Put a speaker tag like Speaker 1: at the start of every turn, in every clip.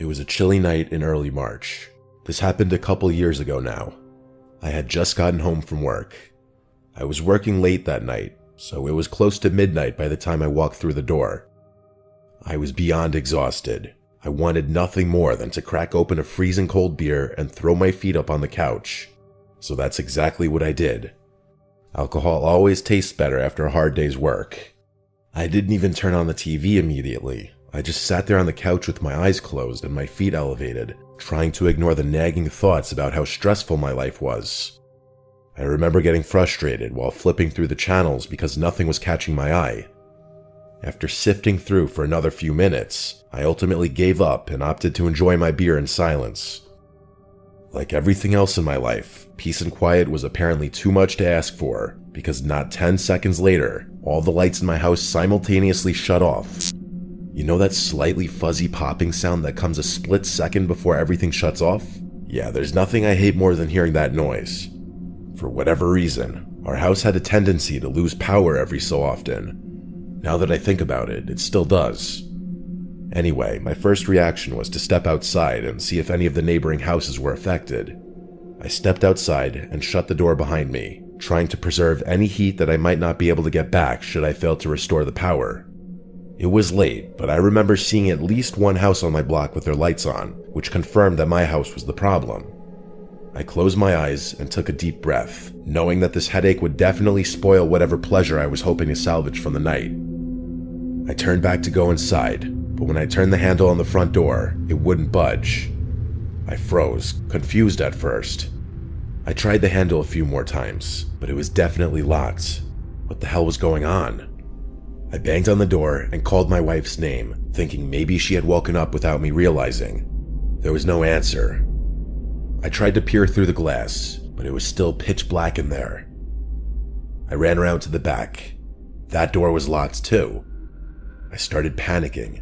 Speaker 1: was a chilly night in early March. This happened a couple years ago now. I had just gotten home from work. I was working late that night, so it was close to midnight by the time I walked through the door. I was beyond exhausted. I wanted nothing more than to crack open a freezing cold beer and throw my feet up on the couch. So that's exactly what I did. Alcohol always tastes better after a hard day's work. I didn't even turn on the TV immediately. I just sat there on the couch with my eyes closed and my feet elevated, trying to ignore the nagging thoughts about how stressful my life was. I remember getting frustrated while flipping through the channels because nothing was catching my eye. After sifting through for another few minutes, I ultimately gave up and opted to enjoy my beer in silence. Like everything else in my life, peace and quiet was apparently too much to ask for, because not 10 seconds later, all the lights in my house simultaneously shut off. You know that slightly fuzzy popping sound that comes a split second before everything shuts off? Yeah, there's nothing I hate more than hearing that noise. For whatever reason, our house had a tendency to lose power every so often. Now that I think about it, it still does. Anyway, my first reaction was to step outside and see if any of the neighboring houses were affected. I stepped outside and shut the door behind me, trying to preserve any heat that I might not be able to get back should I fail to restore the power. It was late, but I remember seeing at least one house on my block with their lights on, which confirmed that my house was the problem. I closed my eyes and took a deep breath, knowing that this headache would definitely spoil whatever pleasure I was hoping to salvage from the night. I turned back to go inside, but when I turned the handle on the front door, it wouldn't budge. I froze, confused at first. I tried the handle a few more times, but it was definitely locked. What the hell was going on? I banged on the door and called my wife's name, thinking maybe she had woken up without me realizing. There was no answer. I tried to peer through the glass, but it was still pitch black in there. I ran around to the back. That door was locked too. I started panicking.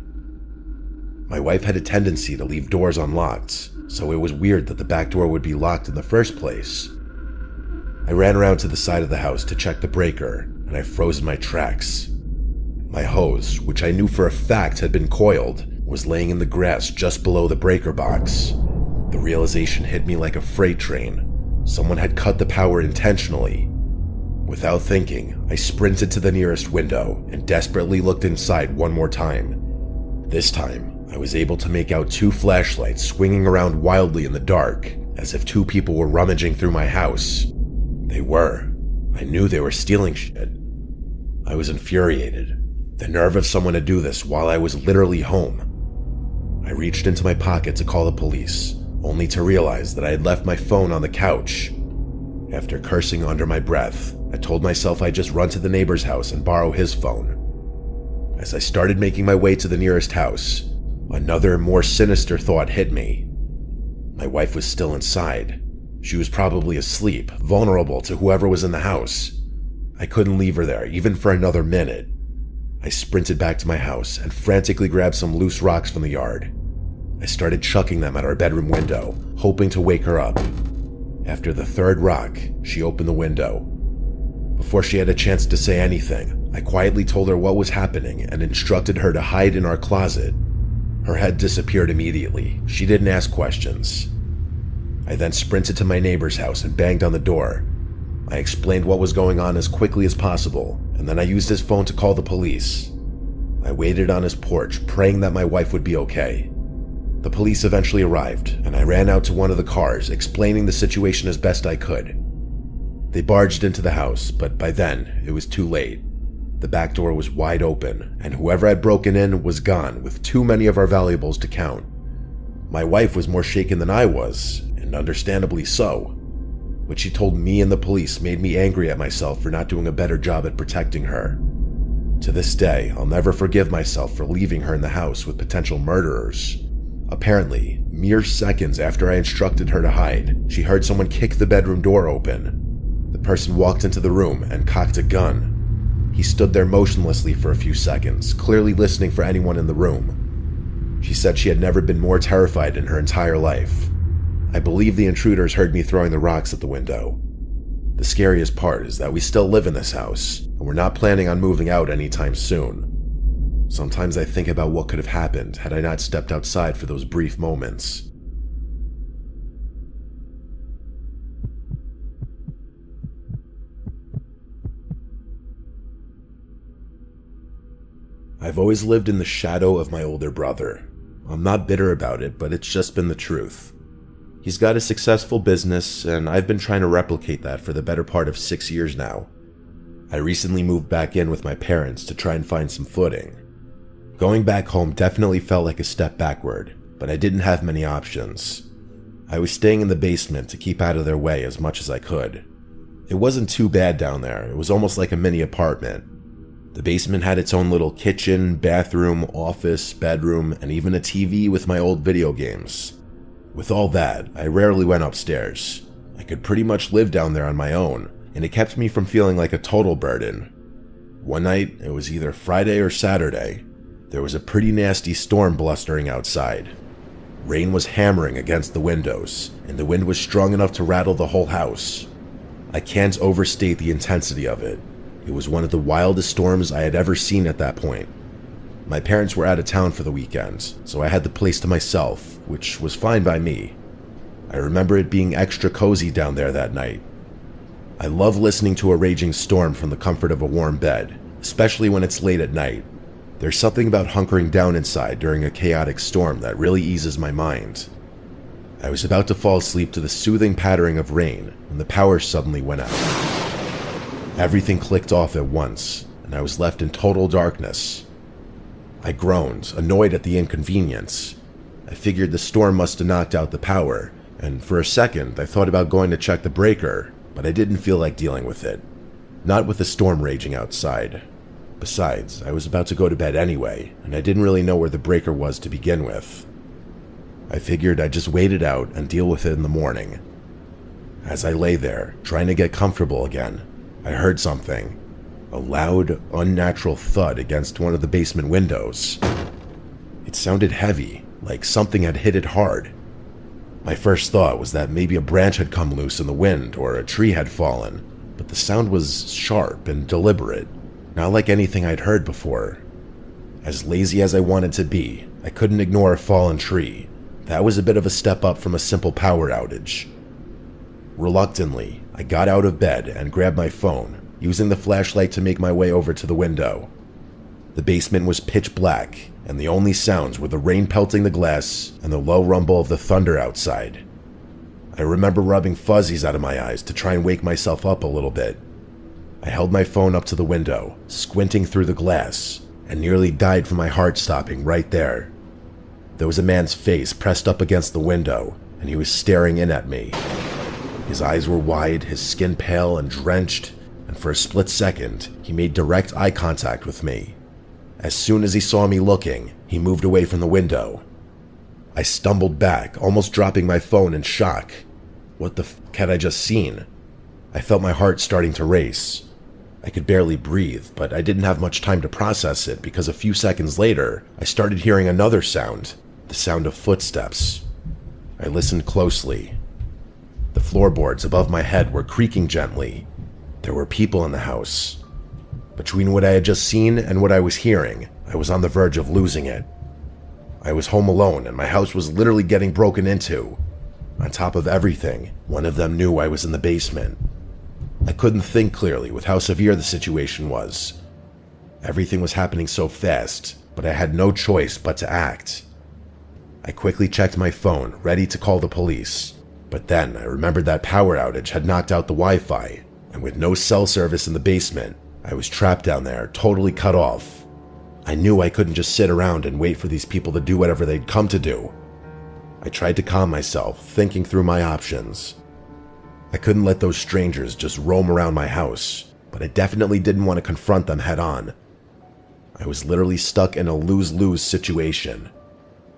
Speaker 1: My wife had a tendency to leave doors unlocked, so it was weird that the back door would be locked in the first place. I ran around to the side of the house to check the breaker, and I froze in my tracks. My hose, which I knew for a fact had been coiled, was laying in the grass just below the breaker box. The realization hit me like a freight train. Someone had cut the power intentionally. Without thinking, I sprinted to the nearest window and desperately looked inside one more time. This time, I was able to make out two flashlights swinging around wildly in the dark, as if two people were rummaging through my house. They were. I knew they were stealing shit. I was infuriated. The nerve of someone to do this while I was literally home. I reached into my pocket to call the police, only to realize that I had left my phone on the couch. After cursing under my breath, I told myself I'd just run to the neighbor's house and borrow his phone. As I started making my way to the nearest house, another, more sinister thought hit me. My wife was still inside. She was probably asleep, vulnerable to whoever was in the house. I couldn't leave her there, even for another minute. I sprinted back to my house and frantically grabbed some loose rocks from the yard. I started chucking them at our bedroom window, hoping to wake her up. After the third rock, she opened the window. Before she had a chance to say anything, I quietly told her what was happening and instructed her to hide in our closet. Her head disappeared immediately. She didn't ask questions. I then sprinted to my neighbor's house and banged on the door. I explained what was going on as quickly as possible, and then I used his phone to call the police. I waited on his porch, praying that my wife would be okay. The police eventually arrived, and I ran out to one of the cars, explaining the situation as best I could. They barged into the house, but by then, it was too late. The back door was wide open, and whoever had broken in was gone, with too many of our valuables to count. My wife was more shaken than I was, and understandably so. What she told me and the police made me angry at myself for not doing a better job at protecting her. To this day, I'll never forgive myself for leaving her in the house with potential murderers. Apparently, mere seconds after I instructed her to hide, she heard someone kick the bedroom door open. The person walked into the room and cocked a gun. He stood there motionlessly for a few seconds, clearly listening for anyone in the room. She said she had never been more terrified in her entire life. I believe the intruders heard me throwing the rocks at the window. The scariest part is that we still live in this house, and we're not planning on moving out anytime soon. Sometimes I think about what could have happened had I not stepped outside for those brief moments. I've always lived in the shadow of my older brother. I'm not bitter about it, but it's just been the truth. He's got a successful business, and I've been trying to replicate that for the better part of 6 years now. I recently moved back in with my parents to try and find some footing. Going back home definitely felt like a step backward, but I didn't have many options. I was staying in the basement to keep out of their way as much as I could. It wasn't too bad down there. It was almost like a mini apartment. The basement had its own little kitchen, bathroom, office, bedroom, and even a TV with my old video games. With all that, I rarely went upstairs. I could pretty much live down there on my own, and it kept me from feeling like a total burden. One night, it was either Friday or Saturday, there was a pretty nasty storm blustering outside. Rain was hammering against the windows, and the wind was strong enough to rattle the whole house. I can't overstate the intensity of it. It was one of the wildest storms I had ever seen at that point. My parents were out of town for the weekend, so I had the place to myself, which was fine by me. I remember it being extra cozy down there that night. I love listening to a raging storm from the comfort of a warm bed, especially when it's late at night. There's something about hunkering down inside during a chaotic storm that really eases my mind. I was about to fall asleep to the soothing pattering of rain when the power suddenly went out. Everything clicked off at once, and I was left in total darkness. I groaned, annoyed at the inconvenience. I figured the storm must have knocked out the power, and for a second I thought about going to check the breaker, but I didn't feel like dealing with it. Not with the storm raging outside. Besides, I was about to go to bed anyway, and I didn't really know where the breaker was to begin with. I figured I'd just wait it out and deal with it in the morning. As I lay there, trying to get comfortable again, I heard something. A loud, unnatural thud against one of the basement windows. It sounded heavy, like something had hit it hard. My first thought was that maybe a branch had come loose in the wind or a tree had fallen, but the sound was sharp and deliberate, not like anything I'd heard before. As lazy as I wanted to be, I couldn't ignore a fallen tree. That was a bit of a step up from a simple power outage. Reluctantly, I got out of bed and grabbed my phone, using the flashlight to make my way over to the window. The basement was pitch black, and the only sounds were the rain pelting the glass and the low rumble of the thunder outside. I remember rubbing fuzzies out of my eyes to try and wake myself up a little bit. I held my phone up to the window, squinting through the glass, and nearly died from my heart stopping right there. There was a man's face pressed up against the window, and he was staring in at me. His eyes were wide, his skin pale and drenched, and for a split second, he made direct eye contact with me. As soon as he saw me looking, he moved away from the window. I stumbled back, almost dropping my phone in shock. What the f*** had I just seen? I felt my heart starting to race. I could barely breathe, but I didn't have much time to process it because a few seconds later, I started hearing another sound, the sound of footsteps. I listened closely. The floorboards above my head were creaking gently. There were people in the house. Between what I had just seen and what I was hearing, I was on the verge of losing it. I was home alone and my house was literally getting broken into. On top of everything, one of them knew I was in the basement. I couldn't think clearly with how severe the situation was. Everything was happening so fast, but I had no choice but to act. I quickly checked my phone, ready to call the police. But then I remembered that power outage had knocked out the Wi-Fi, and with no cell service in the basement, I was trapped down there, totally cut off. I knew I couldn't just sit around and wait for these people to do whatever they'd come to do. I tried to calm myself, thinking through my options. I couldn't let those strangers just roam around my house, but I definitely didn't want to confront them head on. I was literally stuck in a lose-lose situation.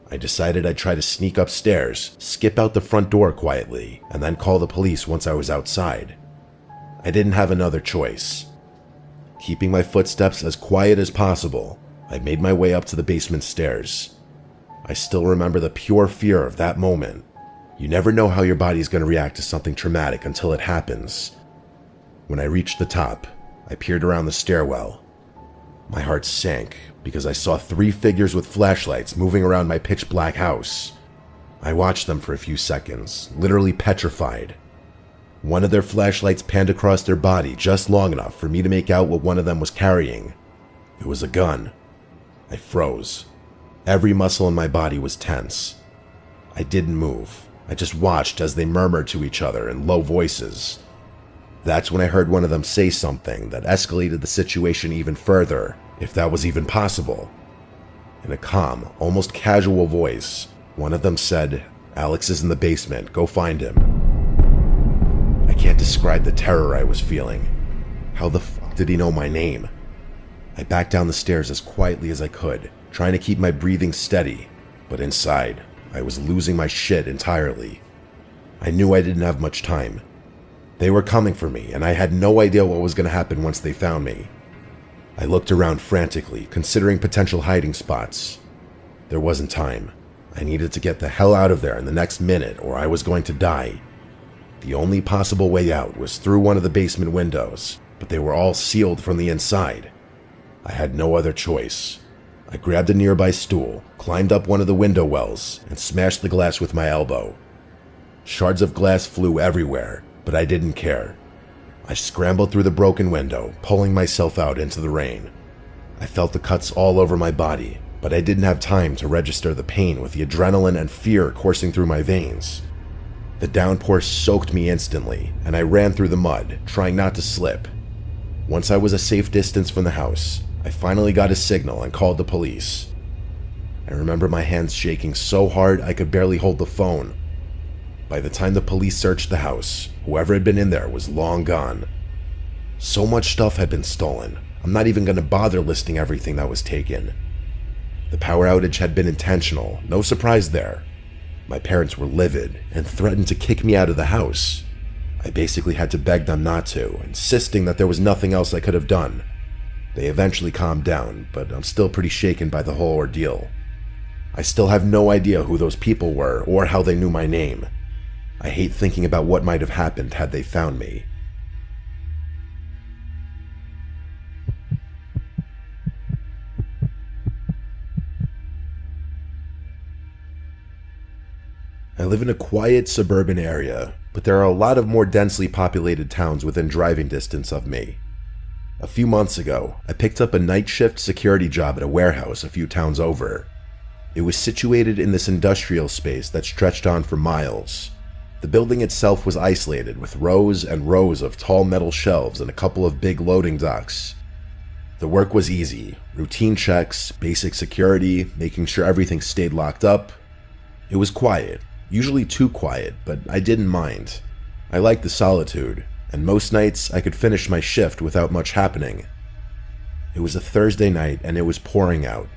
Speaker 1: I decided I'd try to sneak upstairs, skip out the front door quietly, and then call the police once I was outside. I didn't have another choice. Keeping my footsteps as quiet as possible, I made my way up to the basement stairs. I still remember the pure fear of that moment. You never know how your body's going to react to something traumatic until it happens. When I reached the top, I peered around the stairwell. My heart sank because I saw 3 figures with flashlights moving around my pitch black house. I watched them for a few seconds, literally petrified. One of their flashlights panned across their body just long enough for me to make out what one of them was carrying. It was a gun. I froze. Every muscle in my body was tense. I didn't move. I just watched as they murmured to each other in low voices. That's when I heard one of them say something that escalated the situation even further, if that was even possible. In a calm, almost casual voice, one of them said, "Alex is in the basement, go find him." I can't describe the terror I was feeling. How the fuck did he know my name? I backed down the stairs as quietly as I could, trying to keep my breathing steady, but inside, I was losing my shit entirely. I knew I didn't have much time. They were coming for me, and I had no idea what was going to happen once they found me. I looked around frantically, considering potential hiding spots. There wasn't time. I needed to get the hell out of there in the next minute, or I was going to die. The only possible way out was through one of the basement windows, but they were all sealed from the inside. I had no other choice. I grabbed a nearby stool, climbed up one of the window wells, and smashed the glass with my elbow. Shards of glass flew everywhere, but I didn't care. I scrambled through the broken window, pulling myself out into the rain. I felt the cuts all over my body, but I didn't have time to register the pain with the adrenaline and fear coursing through my veins. The downpour soaked me instantly, and I ran through the mud, trying not to slip. Once I was a safe distance from the house, I finally got a signal and called the police. I remember my hands shaking so hard I could barely hold the phone. By the time the police searched the house, whoever had been in there was long gone. So much stuff had been stolen, I'm not even going to bother listing everything that was taken. The power outage had been intentional, no surprise there. My parents were livid and threatened to kick me out of the house. I basically had to beg them not to, insisting that there was nothing else I could have done. They eventually calmed down, but I'm still pretty shaken by the whole ordeal. I still have no idea who those people were or how they knew my name. I hate thinking about what might have happened had they found me. I live in a quiet suburban area, but there are a lot of more densely populated towns within driving distance of me. A few months ago, I picked up a night shift security job at a warehouse a few towns over. It was situated in this industrial space that stretched on for miles. The building itself was isolated with rows and rows of tall metal shelves and a couple of big loading docks. The work was easy, routine checks, basic security, making sure everything stayed locked up. It was quiet, usually too quiet, but I didn't mind. I liked the solitude, and most nights I could finish my shift without much happening. It was a Thursday night and it was pouring out.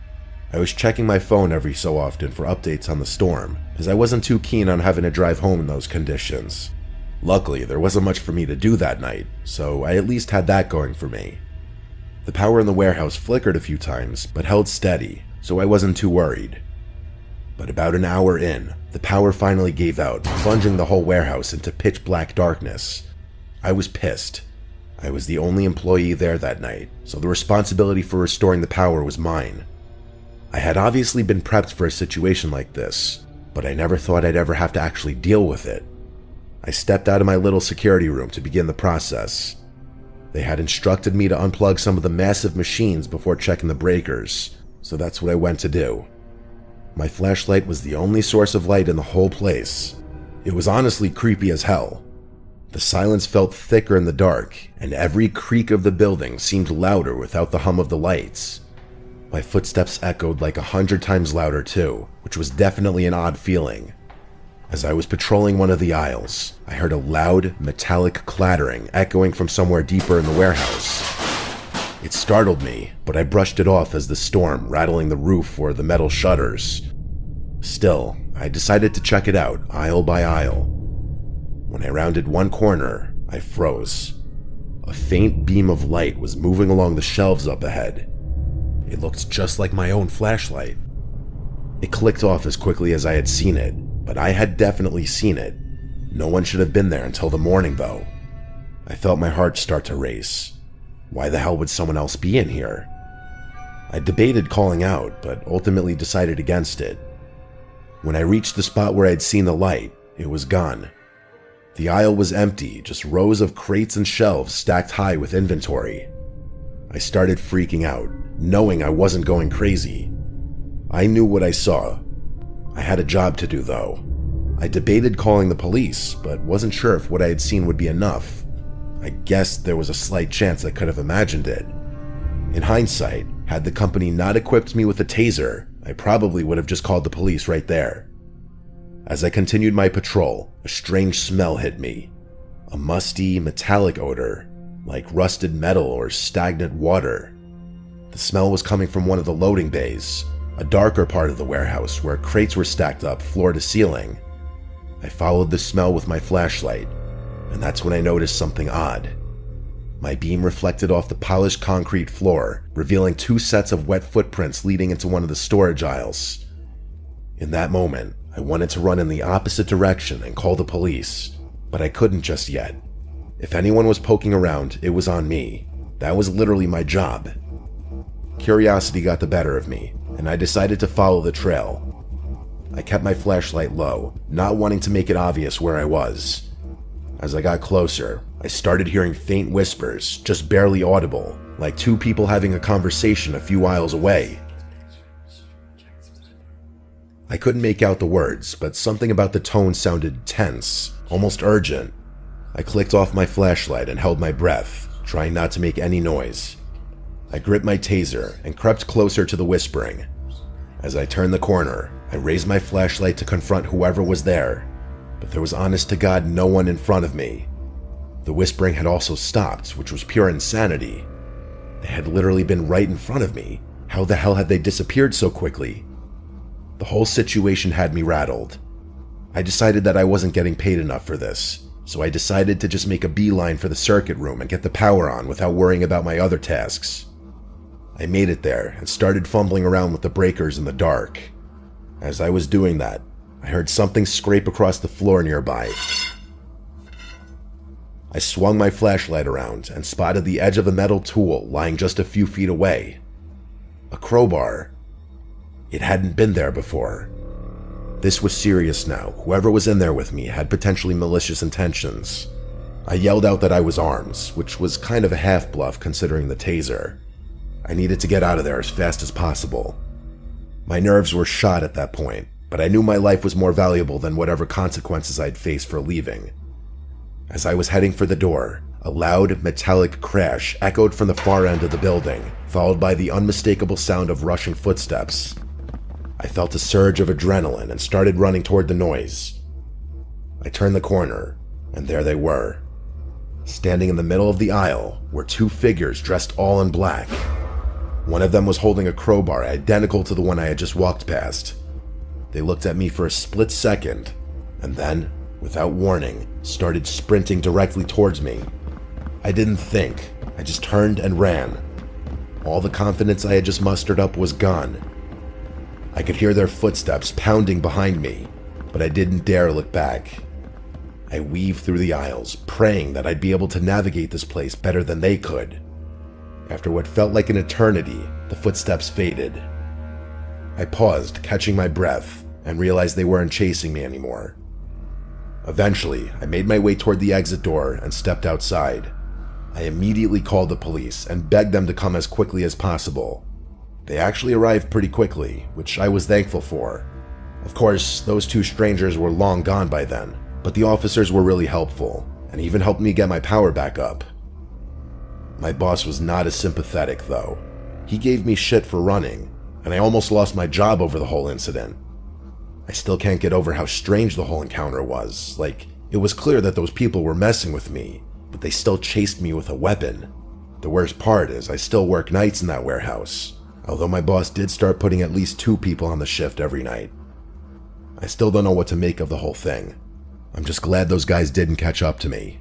Speaker 1: I was checking my phone every so often for updates on the storm, as I wasn't too keen on having to drive home in those conditions. Luckily, there wasn't much for me to do that night, so I at least had that going for me. The power in the warehouse flickered a few times, but held steady, so I wasn't too worried. But about an hour in, the power finally gave out, plunging the whole warehouse into pitch black darkness. I was pissed. I was the only employee there that night, so the responsibility for restoring the power was mine. I had obviously been prepped for a situation like this, but I never thought I'd ever have to actually deal with it. I stepped out of my little security room to begin the process. They had instructed me to unplug some of the massive machines before checking the breakers, so that's what I went to do. My flashlight was the only source of light in the whole place. It was honestly creepy as hell. The silence felt thicker in the dark, and every creak of the building seemed louder without the hum of the lights. My footsteps echoed like 100 times louder too, which was definitely an odd feeling. As I was patrolling one of the aisles, I heard a loud, metallic clattering echoing from somewhere deeper in the warehouse. It startled me, but I brushed it off as the storm rattling the roof or the metal shutters. Still, I decided to check it out, aisle by aisle. When I rounded one corner, I froze. A faint beam of light was moving along the shelves up ahead. It looked just like my own flashlight. It clicked off as quickly as I had seen it, but I had definitely seen it. No one should have been there until the morning, though. I felt my heart start to race. Why the hell would someone else be in here? I debated calling out, but ultimately decided against it. When I reached the spot where I'd seen the light, it was gone. The aisle was empty, just rows of crates and shelves stacked high with inventory. I started freaking out, knowing I wasn't going crazy. I knew what I saw. I had a job to do, though. I debated calling the police, but wasn't sure if what I had seen would be enough. I guessed there was a slight chance I could have imagined it. In hindsight, had the company not equipped me with a taser, I probably would have just called the police right there. As I continued my patrol, a strange smell hit me. A musty, metallic odor, like rusted metal or stagnant water. The smell was coming from one of the loading bays, a darker part of the warehouse where crates were stacked up floor to ceiling. I followed the smell with my flashlight, and that's when I noticed something odd. My beam reflected off the polished concrete floor, revealing 2 sets of wet footprints leading into one of the storage aisles. In that moment, I wanted to run in the opposite direction and call the police, but I couldn't just yet. If anyone was poking around, it was on me. That was literally my job. Curiosity got the better of me, and I decided to follow the trail. I kept my flashlight low, not wanting to make it obvious where I was. As I got closer, I started hearing faint whispers, just barely audible, like 2 people having a conversation a few aisles away. I couldn't make out the words, but something about the tone sounded tense, almost urgent. I clicked off my flashlight and held my breath, trying not to make any noise. I gripped my taser and crept closer to the whispering. As I turned the corner, I raised my flashlight to confront whoever was there, but there was honest to God no one in front of me. The whispering had also stopped, which was pure insanity. They had literally been right in front of me. How the hell had they disappeared so quickly? The whole situation had me rattled. I decided that I wasn't getting paid enough for this, so I decided to just make a beeline for the circuit room and get the power on without worrying about my other tasks. I made it there and started fumbling around with the breakers in the dark. As I was doing that, I heard something scrape across the floor nearby. I swung my flashlight around and spotted the edge of a metal tool lying just a few feet away. A crowbar. It hadn't been there before. This was serious now. Whoever was in there with me had potentially malicious intentions. I yelled out that I was armed, which was kind of a half-bluff considering the taser. I needed to get out of there as fast as possible. My nerves were shot at that point, but I knew my life was more valuable than whatever consequences I'd face for leaving. As I was heading for the door, a loud, metallic crash echoed from the far end of the building, followed by the unmistakable sound of rushing footsteps. I felt a surge of adrenaline and started running toward the noise. I turned the corner, and there they were. Standing in the middle of the aisle were 2 figures dressed all in black. One of them was holding a crowbar identical to the one I had just walked past. They looked at me for a split second, and then, without warning, started sprinting directly towards me. I didn't think, I just turned and ran. All the confidence I had just mustered up was gone. I could hear their footsteps pounding behind me, but I didn't dare look back. I weaved through the aisles, praying that I'd be able to navigate this place better than they could. After what felt like an eternity, the footsteps faded. I paused, catching my breath, and realized they weren't chasing me anymore. Eventually, I made my way toward the exit door and stepped outside. I immediately called the police and begged them to come as quickly as possible. They actually arrived pretty quickly, which I was thankful for. Of course, those 2 strangers were long gone by then, but the officers were really helpful, and even helped me get my power back up. My boss was not as sympathetic, though. He gave me shit for running, and I almost lost my job over the whole incident. I still can't get over how strange the whole encounter was. Like, it was clear that those people were messing with me, but they still chased me with a weapon. The worst part is I still work nights in that warehouse, although my boss did start putting at least 2 people on the shift every night. I still don't know what to make of the whole thing. I'm just glad those guys didn't catch up to me.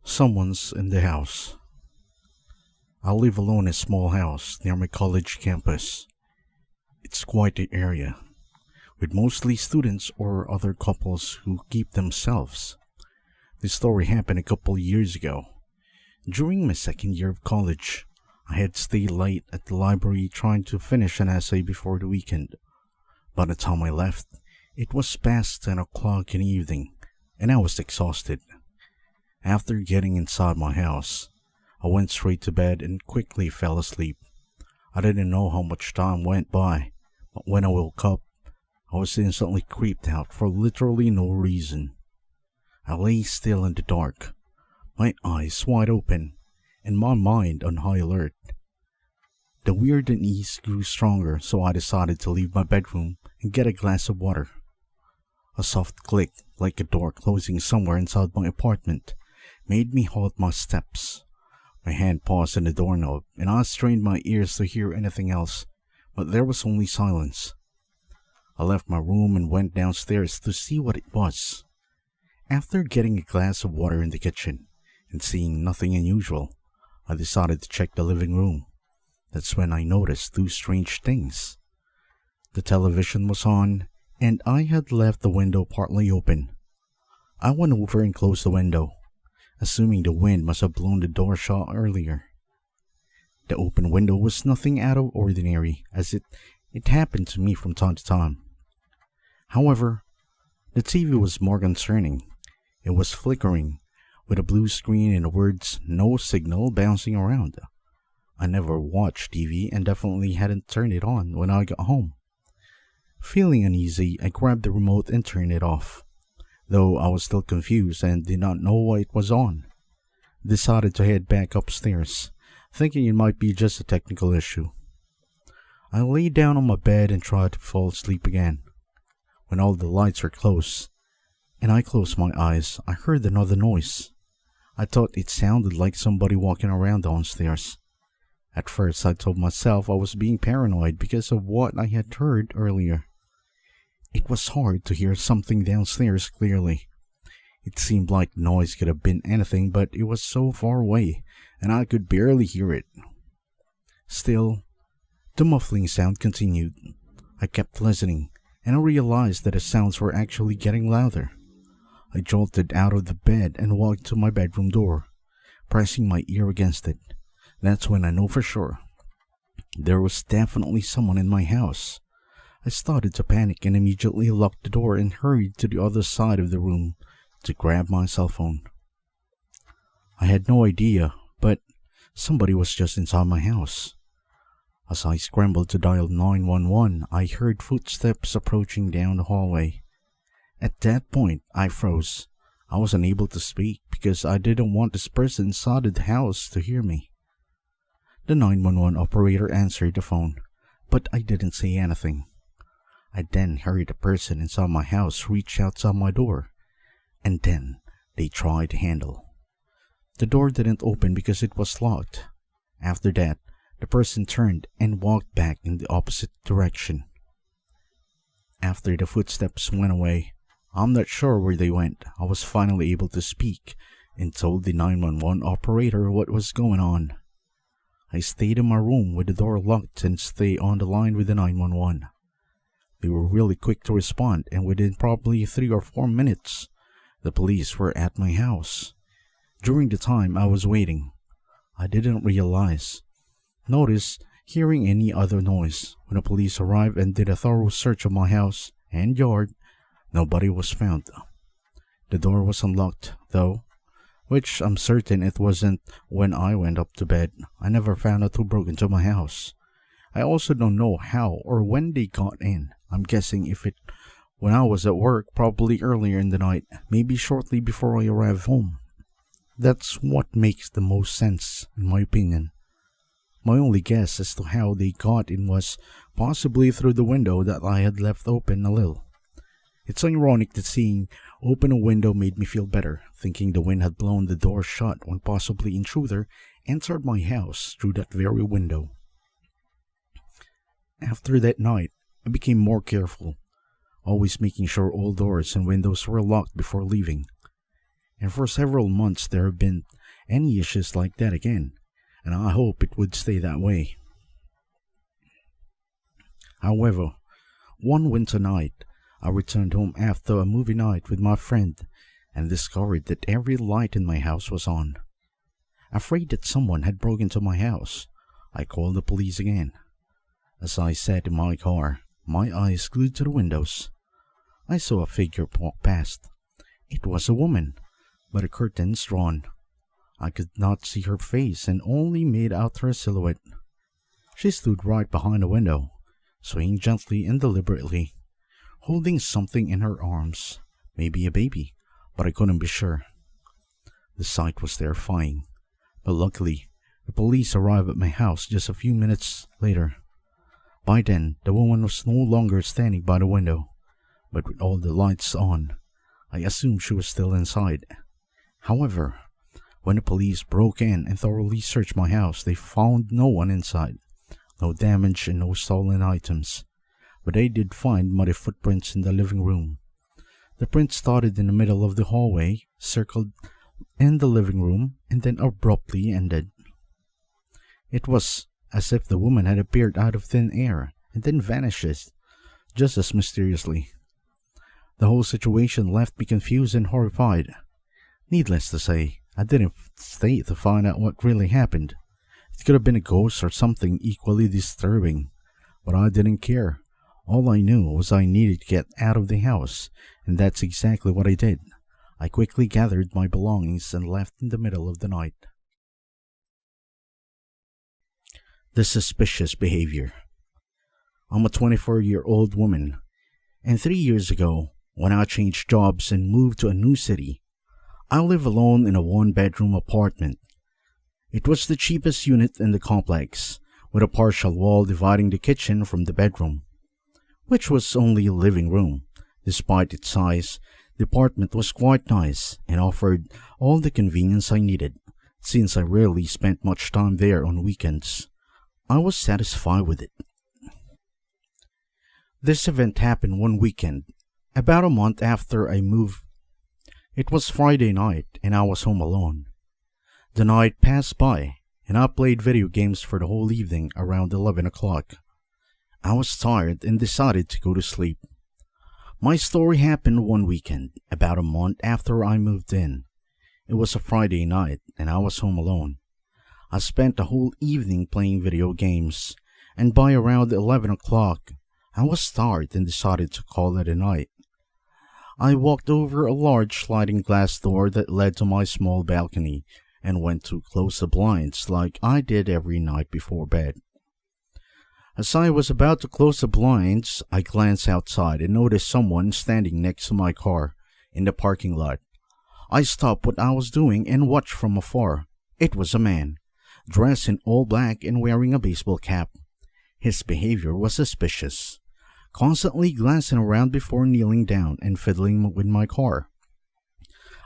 Speaker 2: Someone's in the house. I live alone in a small house near my college campus. It's quite the area, with mostly students or other couples who keep themselves. This story happened a couple years ago. During my second year of college, I had stayed late at the library trying to finish an essay before the weekend. By the time I left, it was past 10 o'clock in the evening, and I was exhausted. After getting inside my house, I went straight to bed and quickly fell asleep. I didn't know how much time went by, but when I woke up, I was instantly creeped out for literally no reason. I lay still in the dark, my eyes wide open, and my mind on high alert. The weird unease grew stronger, so I decided to leave my bedroom and get a glass of water. A soft click, like a door closing somewhere inside my apartment, made me halt my steps. My hand paused on the doorknob, and I strained my ears to hear anything else, but there was only silence. I left my room and went downstairs to see what it was. After getting a glass of water in the kitchen and seeing nothing unusual, I decided to check the living room. That's when I noticed two strange things. The television was on, and I had left the window partly open. I went over and closed the window, assuming the wind must have blown the door shut earlier. The open window was nothing out of ordinary, as it happened to me from time to time. However, the TV was more concerning. It was flickering, with a blue screen and the words "no signal" bouncing around. I never watched TV and definitely hadn't turned it on when I got home. Feeling uneasy, I grabbed the remote and turned it off. Though I was still confused and did not know why it was on. Decided to head back upstairs, thinking it might be just a technical issue. I lay down on my bed and tried to fall asleep again. When all the lights were closed, and I closed my eyes, I heard another noise. I thought it sounded like somebody walking around downstairs. At first, I told myself I was being paranoid because of what I had heard earlier. It was hard to hear something downstairs clearly. It seemed like the noise could have been anything, but it was so far away, and I could barely hear it. Still, the muffling sound continued. I kept listening, and I realized that the sounds were actually getting louder. I jolted out of the bed and walked to my bedroom door, pressing my ear against it. That's when I know for sure. There was definitely someone in my house. I started to panic and immediately locked the door and hurried to the other side of the room to grab my cell phone. I had no idea, but somebody was just inside my house. As I scrambled to dial 911, I heard footsteps approaching down the hallway. At that point, I froze. I was unable to speak because I didn't want this person inside the house to hear me. The 911 operator answered the phone, but I didn't say anything. I then heard the person inside my house reach outside my door, and then they tried the handle. The door didn't open because it was locked. After that, the person turned and walked back in the opposite direction. After the footsteps went away, I'm not sure where they went. I was finally able to speak and told the 911 operator what was going on. I stayed in my room with the door locked and stayed on the line with the 911. They were really quick to respond, and within probably 3 or 4 minutes, the police were at my house. During the time I was waiting, I didn't notice hearing any other noise. When the police arrived and did a thorough search of my house and yard, nobody was found. The door was unlocked, though, which I'm certain it wasn't when I went up to bed. I never found out who broke into my house. I also don't know how or when they got in. I'm guessing when I was at work, probably earlier in the night, maybe shortly before I arrived home. That's what makes the most sense, in my opinion. My only guess as to how they got in was possibly through the window that I had left open a little. It's ironic that seeing open a window made me feel better, thinking the wind had blown the door shut when possibly intruder entered my house through that very window. After that night, I became more careful, always making sure all doors and windows were locked before leaving. And for several months there have been any issues like that again, and I hope it would stay that way. However, one winter night, I returned home after a movie night with my friend and discovered that every light in my house was on. Afraid that someone had broken into my house, I called the police again. As I sat in my car, my eyes glued to the windows, I saw a figure walk past. It was a woman, but the curtains drawn. I could not see her face and only made out her silhouette. She stood right behind the window, swaying gently and deliberately, holding something in her arms, maybe a baby, but I couldn't be sure. The sight was terrifying, but luckily, the police arrived at my house just a few minutes later. By then, the woman was no longer standing by the window, but with all the lights on, I assumed she was still inside. However, when the police broke in and thoroughly searched my house, they found no one inside, no damage and no stolen items, but they did find muddy footprints in the living room. The print started in the middle of the hallway, circled in the living room, and then abruptly ended. It was as if the woman had appeared out of thin air and then vanishes, just as mysteriously. The whole situation left me confused and horrified. Needless to say, I didn't stay to find out what really happened. It could have been a ghost or something equally disturbing, but I didn't care. All I knew was I needed to get out of the house, and that's exactly what I did. I quickly gathered my belongings and left in the middle of the night. The suspicious behavior. I'm a 24-year-old woman, and 3 years ago, when I changed jobs and moved to a new city, I live alone in a one-bedroom apartment. It was the cheapest unit in the complex, with a partial wall dividing the kitchen from the bedroom, which was only a living room. Despite its size, the apartment was quite nice and offered all the convenience I needed. Since I rarely spent much time there on weekends, I was satisfied with it. This event happened one weekend, about a month after I moved. It was Friday night and I was home alone. The night passed by and I played video games for the whole evening around 11 o'clock. I was tired and decided to go to sleep. My story happened one weekend, about a month after I moved in. It was a Friday night and I was home alone. I spent the whole evening playing video games, and by around 11 o'clock, I was tired and decided to call it a night. I walked over a large sliding glass door that led to my small balcony and went to close the blinds like I did every night before bed. As I was about to close the blinds, I glanced outside and noticed someone standing next to my car in the parking lot. I stopped what I was doing and watched from afar. It was a man, dressed in all black and wearing a baseball cap. His behavior was suspicious, constantly glancing around before kneeling down and fiddling with my car.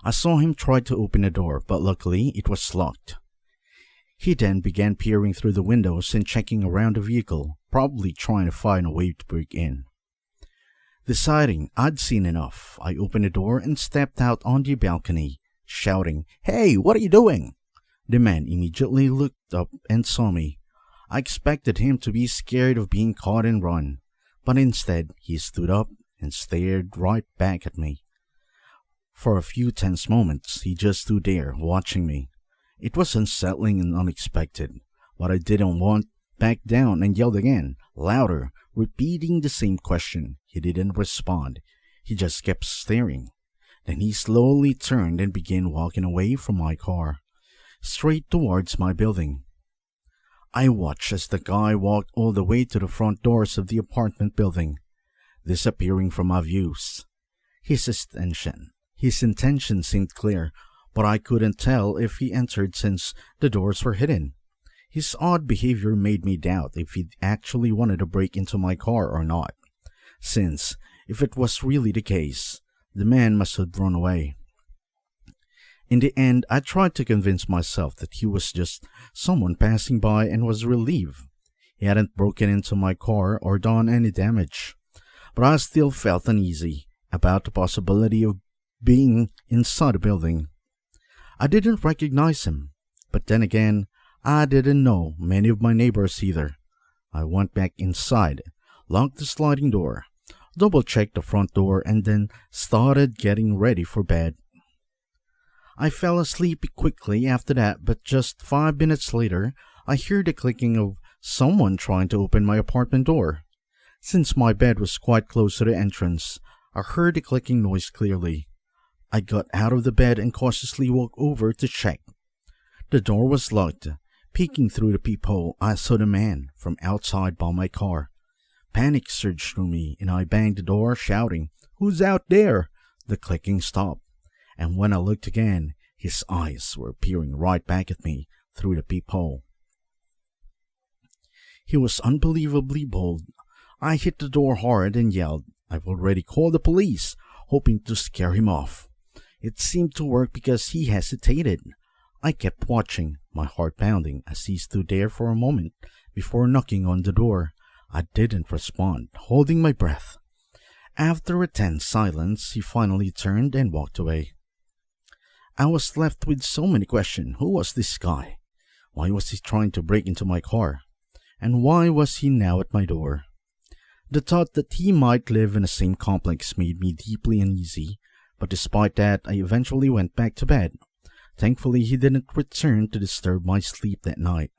Speaker 2: I saw him try to open the door, but luckily it was locked. He then began peering through the windows and checking around the vehicle, probably trying to find a way to break in. Deciding I'd seen enough, I opened the door and stepped out on the balcony, shouting, "Hey, what are you doing?" The man immediately looked up and saw me. I expected him to be scared of being caught and run, but instead he stood up and stared right back at me. For a few tense moments, he just stood there watching me. It was unsettling and unexpected, but I didn't want back down and yelled again, louder, repeating the same question. He didn't respond. He just kept staring. Then he slowly turned and began walking away from my car, straight towards my building. I watched as the guy walked all the way to the front doors of the apartment building, disappearing from my views. His intention seemed clear, but I couldn't tell if he entered since the doors were hidden. His odd behavior made me doubt if he actually wanted to break into my car or not, since, if it was really the case, the man must have run away. In the end, I tried to convince myself that he was just someone passing by and was relieved he hadn't broken into my car or done any damage, but I still felt uneasy about the possibility of being inside the building. I didn't recognize him, But then again, I didn't know many of my neighbors either. I went back inside, locked the sliding door, double-checked the front door, and then started getting ready for bed. I fell asleep quickly after that, but just 5 minutes later, I heard the clicking of someone trying to open my apartment door. Since my bed was quite close to the entrance, I heard the clicking noise clearly. I got out of the bed and cautiously walked over to check. The door was locked. Peeking through the peephole, I saw the man from outside by my car. Panic surged through me, and I banged the door, shouting, "Who's out there?" The clicking stopped, and when I looked again, his eyes were peering right back at me through the peephole. He was unbelievably bold. I hit the door hard and yelled, "I've already called the police," hoping to scare him off. It seemed to work because he hesitated. I kept watching, my heart pounding, as he stood there for a moment before knocking on the door. I didn't respond, holding my breath. After a tense silence, he finally turned and walked away. I was left with so many questions. Who was this guy? Why was he trying to break into my car? And why was he now at my door? The thought that he might live in the same complex made me deeply uneasy, but despite that, I eventually went back to bed. Thankfully, he didn't return to disturb my sleep that night.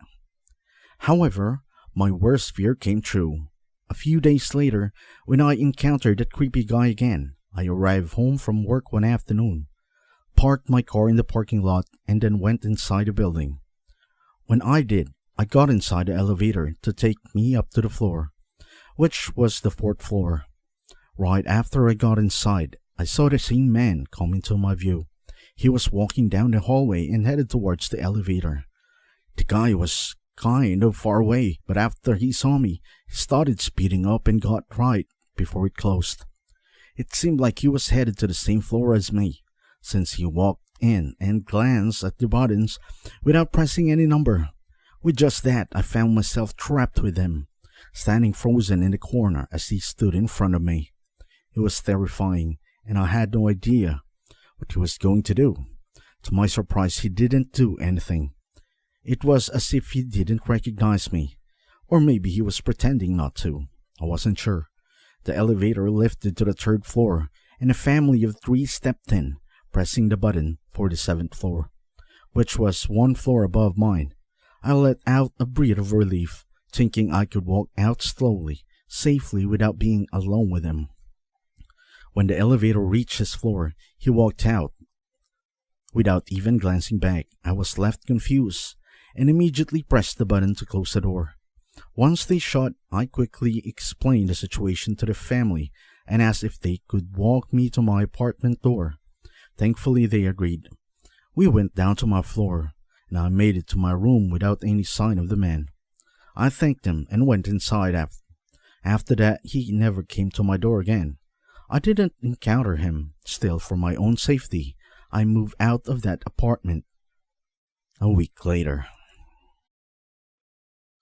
Speaker 2: However, my worst fear came true. A few days later, when I encountered that creepy guy again, I arrived home from work one afternoon, parked my car in the parking lot, and then went inside the building. When I did, I got inside the elevator to take me up to the floor, which was the 4th floor. Right after I got inside, I saw the same man come into my view. He was walking down the hallway and headed towards the elevator. The guy was kind of far away, but after he saw me, he started speeding up and got right before it closed. It seemed like he was headed to the same floor as me, since he walked in and glanced at the buttons without pressing any number. With just that, I found myself trapped with him, standing frozen in the corner as he stood in front of me. It was terrifying, and I had no idea what he was going to do. To my surprise, he didn't do anything. It was as if he didn't recognize me, or maybe he was pretending not to. I wasn't sure. The elevator lifted to the 3rd floor, and a family of 3 stepped in, pressing the button for the 7th floor, which was 1 floor above mine. I let out a breath of relief, thinking I could walk out slowly, safely without being alone with him. When the elevator reached his floor, he walked out. Without even glancing back, I was left confused and immediately pressed the button to close the door. Once they shut, I quickly explained the situation to the family and asked if they could walk me to my apartment door. Thankfully, they agreed. We went down to my floor, and I made it to my room without any sign of the man. I thanked him and went inside. After that, he never came to my door again. I didn't encounter him. Still, for my own safety, I moved out of that apartment. A week later.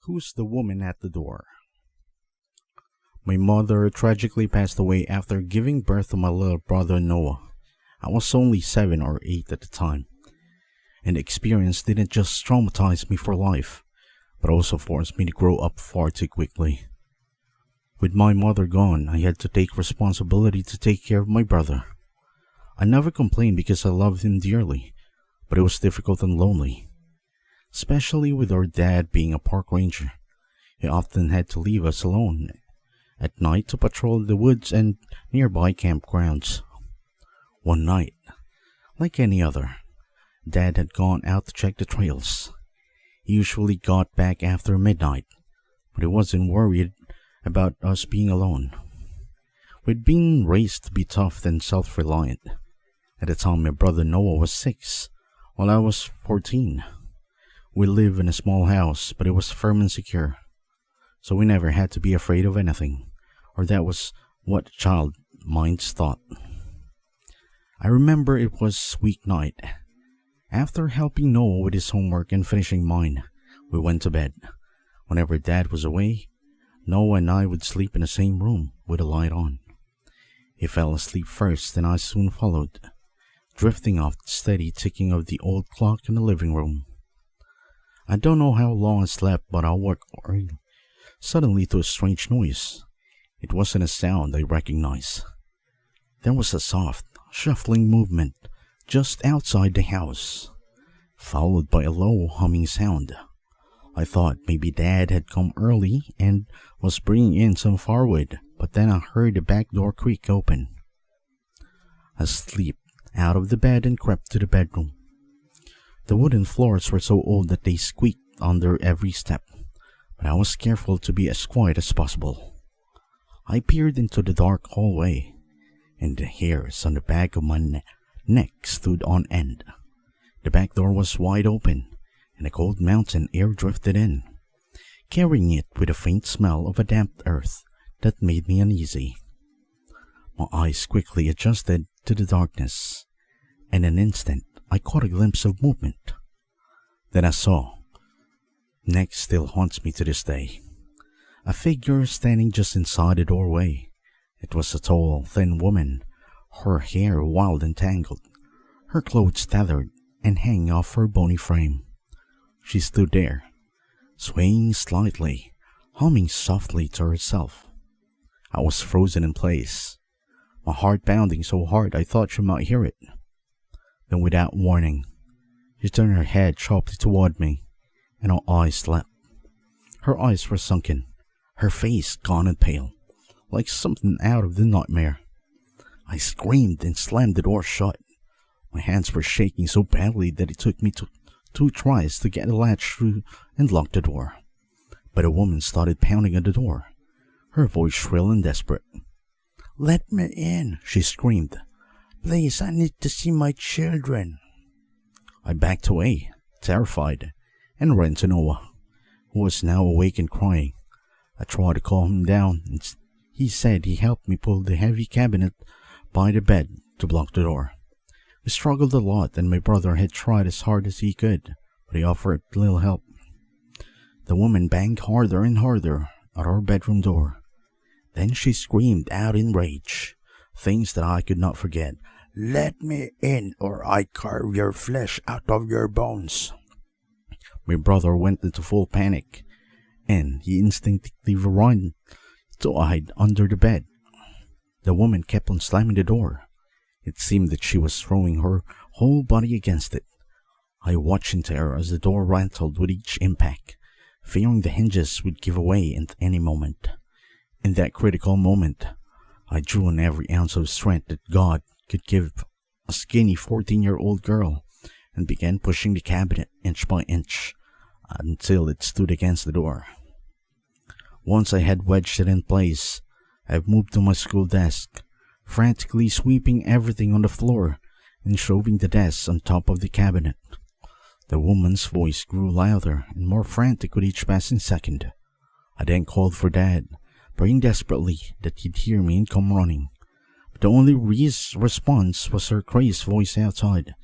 Speaker 2: Who's the woman at the door? My mother tragically passed away after giving birth to my little brother Noah. I was only 7 or 8 at the time, and the experience didn't just traumatize me for life, but also forced me to grow up far too quickly. With my mother gone, I had to take responsibility to take care of my brother. I never complained because I loved him dearly, but it was difficult and lonely, especially with our dad being a park ranger. He often had to leave us alone at night to patrol the woods and nearby campgrounds. One night, like any other, Dad had gone out to check the trails. He usually got back after midnight, but he wasn't worried about us being alone. We'd been raised to be tough and self-reliant. At the time, my brother Noah was 6, while I was 14. We lived in a small house, but it was firm and secure, so we never had to be afraid of anything, or that was what child minds thought. I remember it was weeknight. After helping Noah with his homework and finishing mine, we went to bed. Whenever Dad was away, Noah and I would sleep in the same room with a light on. He fell asleep first and I soon followed, drifting off the steady ticking of the old clock in the living room. I don't know how long I slept, but I woke suddenly to a strange noise. It wasn't a sound I recognized. There was a soft, shuffling movement just outside the house, followed by a low humming sound. I thought maybe Dad had come early and was bringing in some firewood, but then I heard the back door creak open. I slipped out of the bed and crept to the bedroom. The wooden floors were so old that they squeaked under every step, but I was careful to be as quiet as possible. I peered into the dark hallway, and the hairs on the back of my neck stood on end. The back door was wide open, and a cold mountain air drifted in, carrying it with a faint smell of a damp earth that made me uneasy. My eyes quickly adjusted to the darkness. In an instant, I caught a glimpse of movement. Then I saw, next still haunts me to this day, a figure standing just inside the doorway. It was a tall, thin woman, her hair wild and tangled, her clothes tattered and hanging off her bony frame. She stood there, swaying slightly, humming softly to herself. I was frozen in place, my heart pounding so hard I thought she might hear it. Then without warning, she turned her head sharply toward me, and her eyes leapt. Her eyes were sunken, her face gaunt and pale, like something out of the nightmare. I screamed and slammed the door shut. My hands were shaking so badly that it took me two tries to get the latch through and lock the door. But a woman started pounding at the door, her voice shrill and desperate. "Let me in," she screamed. "Please, I need to see my children." I backed away, terrified, and ran to Noah, who was now awake and crying. I tried to calm him down, and he said he helped me pull the heavy cabinet by the bed to block the door. We struggled a lot, and my brother had tried as hard as he could, but he offered little help. The woman banged harder and harder at our bedroom door. Then she screamed out in rage, things that I could not forget. "Let me in, or I carve your flesh out of your bones." My brother went into full panic, and he instinctively ran to hide under the bed. The woman kept on slamming the door. It seemed that she was throwing her whole body against it. I watched in terror as the door rattled with each impact, fearing the hinges would give away at any moment. In that critical moment, I drew on every ounce of strength that God could give a skinny 14-year-old girl and began pushing the cabinet inch by inch until it stood against the door. Once I had wedged it in place, I moved to my school desk, frantically sweeping everything on the floor and shoving the desk on top of the cabinet. The woman's voice grew louder and more frantic with each passing second. I then called for Dad, praying desperately that he'd hear me and come running. But the only response was her crazed voice outside,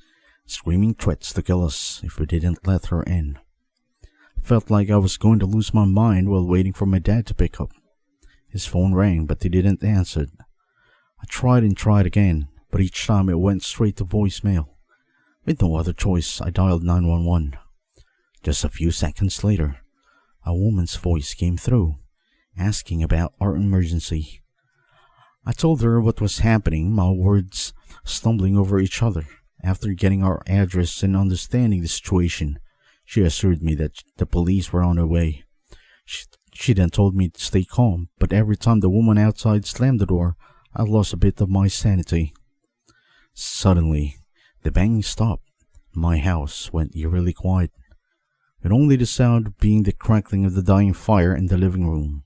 Speaker 2: screaming threats to kill us if we didn't let her in. I felt like I was going to lose my mind while waiting for my dad to pick up. His phone rang, but he didn't answer. I tried and tried again, but each time it went straight to voicemail. With no other choice, I dialed 911. Just a few seconds later, a woman's voice came through, asking about our emergency. I told her what was happening, my words stumbling over each other. After getting our address and understanding the situation, she assured me that the police were on their way. She then told me to stay calm, but every time the woman outside slammed the door, I lost a bit of my sanity. Suddenly, the banging stopped. My house went eerily quiet, with only the sound being the crackling of the dying fire in the living room.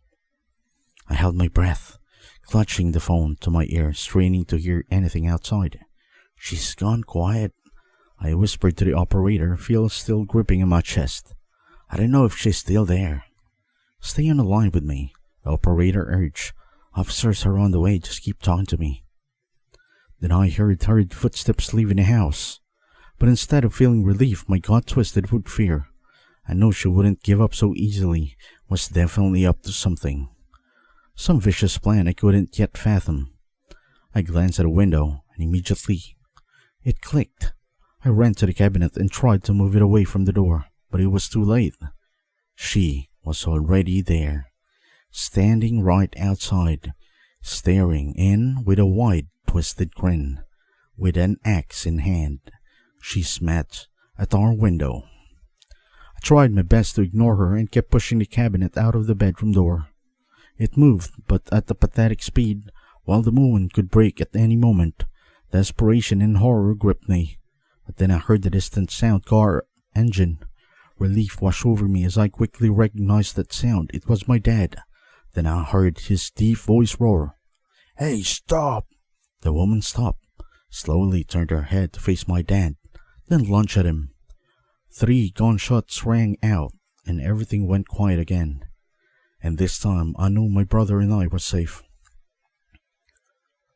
Speaker 2: I held my breath, clutching the phone to my ear, straining to hear anything outside. "She's gone quiet," I whispered to the operator, feel still gripping in my chest. "I don't know if she's still there." "Stay on the line with me," the operator urged. "Officers are on the way, just keep talking to me." Then I heard hurried footsteps leaving the house, but instead of feeling relief, my gut twisted with fear. I knew she wouldn't give up so easily, was definitely up to something. Some vicious plan I couldn't yet fathom. I glanced at a window, and immediately it clicked. I ran to the cabinet and tried to move it away from the door, but it was too late. She was already there, standing right outside, staring in with a wide, twisted grin. With an axe in hand, she spat at our window. I tried my best to ignore her and kept pushing the cabinet out of the bedroom door. It moved, but at a pathetic speed, while the moon could break at any moment. Desperation and horror gripped me. But then I heard the distant sound car engine. Relief washed over me as I quickly recognized that sound. It was my dad. Then I heard his deep voice roar, "Hey, stop!" The woman stopped, slowly turned her head to face my dad, then lunged at him. 3 gunshots rang out, and everything went quiet again. And this time I knew my brother and I were safe.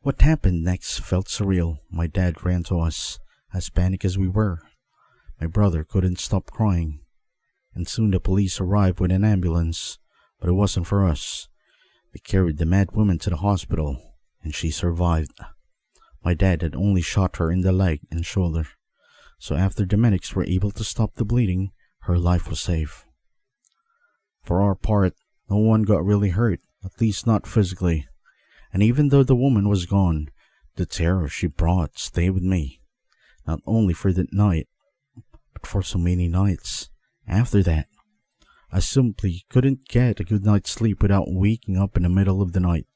Speaker 2: What happened next felt surreal. My dad ran to us, as panicked as we were. My brother couldn't stop crying. And soon the police arrived with an ambulance, but it wasn't for us. They carried the mad woman to the hospital, and she survived. My dad had only shot her in the leg and shoulder, so after the medics were able to stop the bleeding, her life was safe. For our part, no one got really hurt, at least not physically. And even though the woman was gone, the terror she brought stayed with me, not only for that night, but for so many nights after that. I simply couldn't get a good night's sleep without waking up in the middle of the night.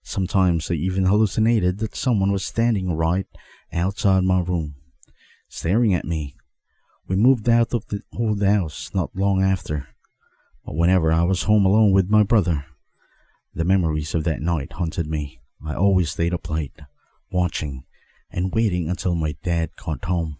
Speaker 2: Sometimes I even hallucinated that someone was standing right outside my room, staring at me. We moved out of the old house not long after, but whenever I was home alone with my brother, the memories of that night haunted me. I always stayed up late, watching and waiting until my dad got home.